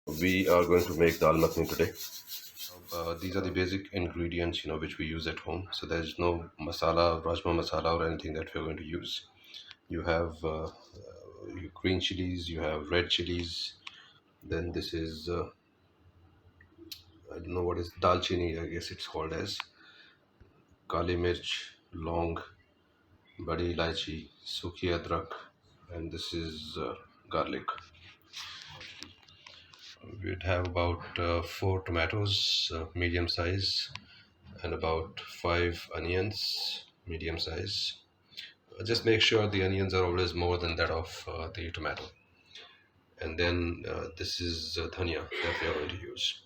We are going to make dal makhani today. These are the basic ingredients, which we use at home. So there's no masala, rajma masala, or anything that we're going to use. You have your green chilies, you have red chilies. Then this is I don't know what is dal chinni. I guess it's called as kali mirch, long, badi elachi, sukhi adrak, and this is garlic. We'd have about four tomatoes, medium size, and about five onions, medium size. Just make sure the onions are always more than that of the tomato. And then this is dhaniya that we are going to use.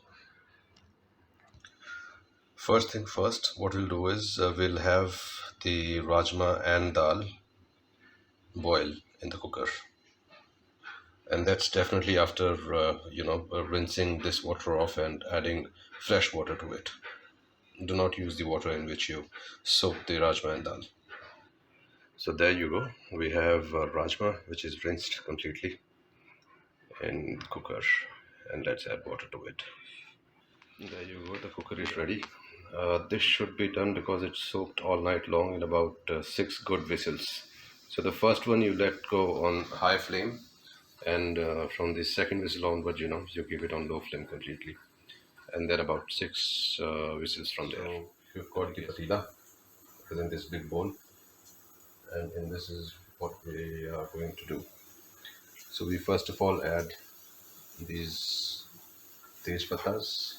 First thing first, what we'll do is we'll have the rajma and dal boil in the cooker. And that's definitely after, rinsing this water off and adding fresh water to it. Do not use the water in which you soak the rajma and dal. So there you go. We have rajma, which is rinsed completely in cooker, and let's add water to it. There you go. The cooker is ready. This should be done because it's soaked all night long in about six good whistles. So the first one you let go on high flame, and from the second whistle onward, you give it on low flame completely, and then about six whistles from there. So you've got the patila, it is in this big bowl, and this is what we are going to do. So we first of all add these Tej Pattas.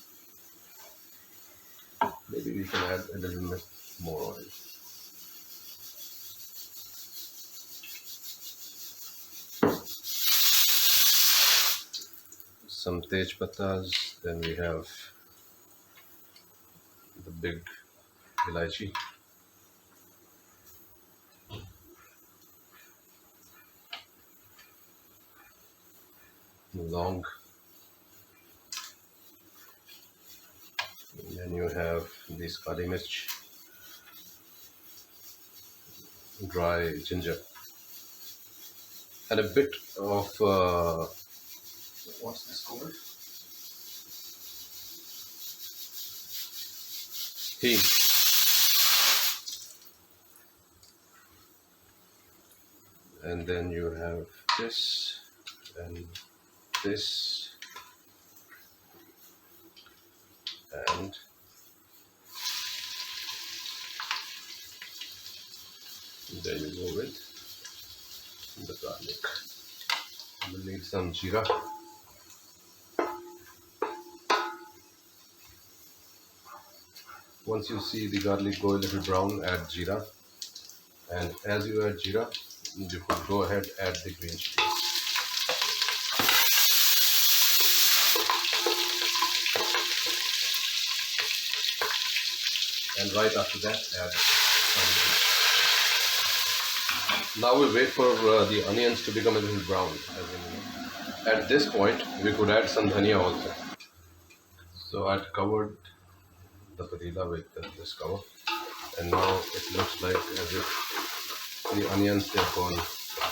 Maybe we can add a little bit more oil. Some Tej Pattas, then we have the big Elachi. Long. And then you have this Badi mirch, dry ginger, and a bit of what's this called? Ghee. And then you have this and this and there you go with the garlic. We'll need some jeera. Once you see the garlic go a little brown, add jeera, and as you add jeera, you could go ahead add the green chilies. And right after that, add onions. Now we'll wait for the onions to become a little brown. At this point, we could add some dhaniya also. So I'd covered the patila with this cover, and now it looks like as if the onions have gone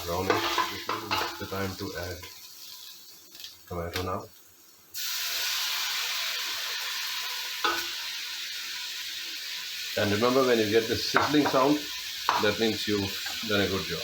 brownish. This is the time to add tomato now. And remember, when you get this sizzling sound, that means you've done a good job.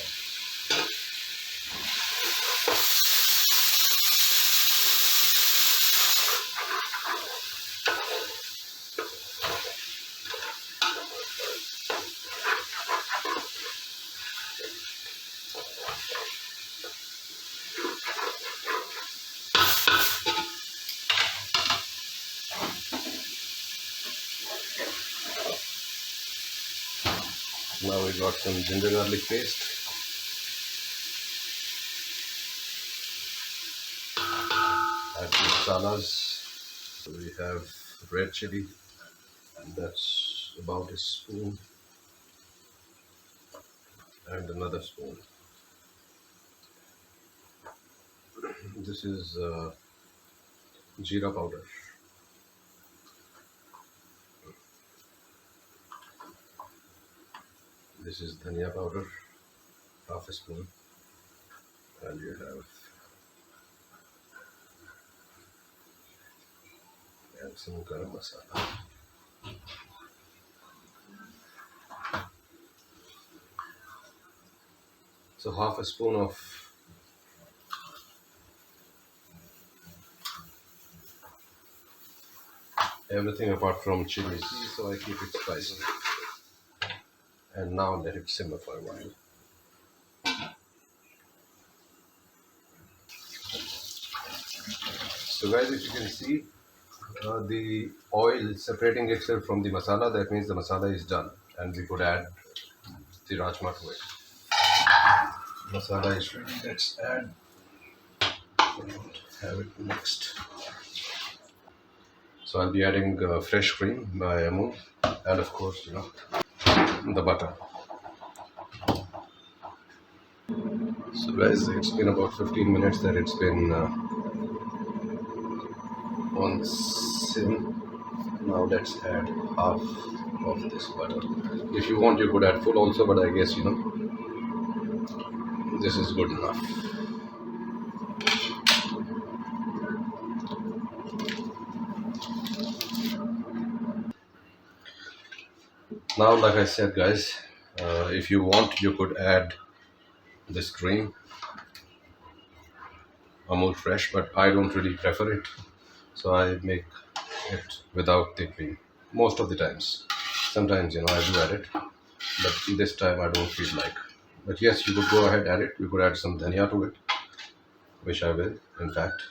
Now we got some ginger garlic paste. Add the masalas. So we have red chilli, and that's about a spoon, and another spoon. This is jeera powder. This is dhaniya powder, half a spoon, and you have and some garam masala. So half a spoon of everything apart from chillies, so I keep it spicy. And now let it simmer for a while. So guys, if you can see the oil separating itself from the masala, that means the masala is done and we could add the rajma to it. Masala is ready, let's add have it next. So I'll be adding fresh cream by Amul and of course, the butter. So guys, it's been about 15 minutes that it's been on sim. Now let's add half of this butter. If you want, you could add full also, but I guess this is good enough. Now, like I said, guys, if you want, you could add this cream, Amul Fresh, but I don't really prefer it, so I make it without the cream most of the times. Sometimes, I do add it, but this time I don't feel like. But yes, you could go ahead add it. You could add some dhaniya to it, which I will, in fact.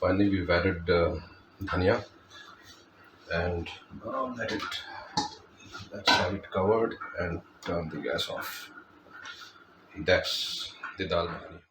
Finally, we've added dhaniya, and now let's have it covered and turn the gas off. That's the Dal Makhani.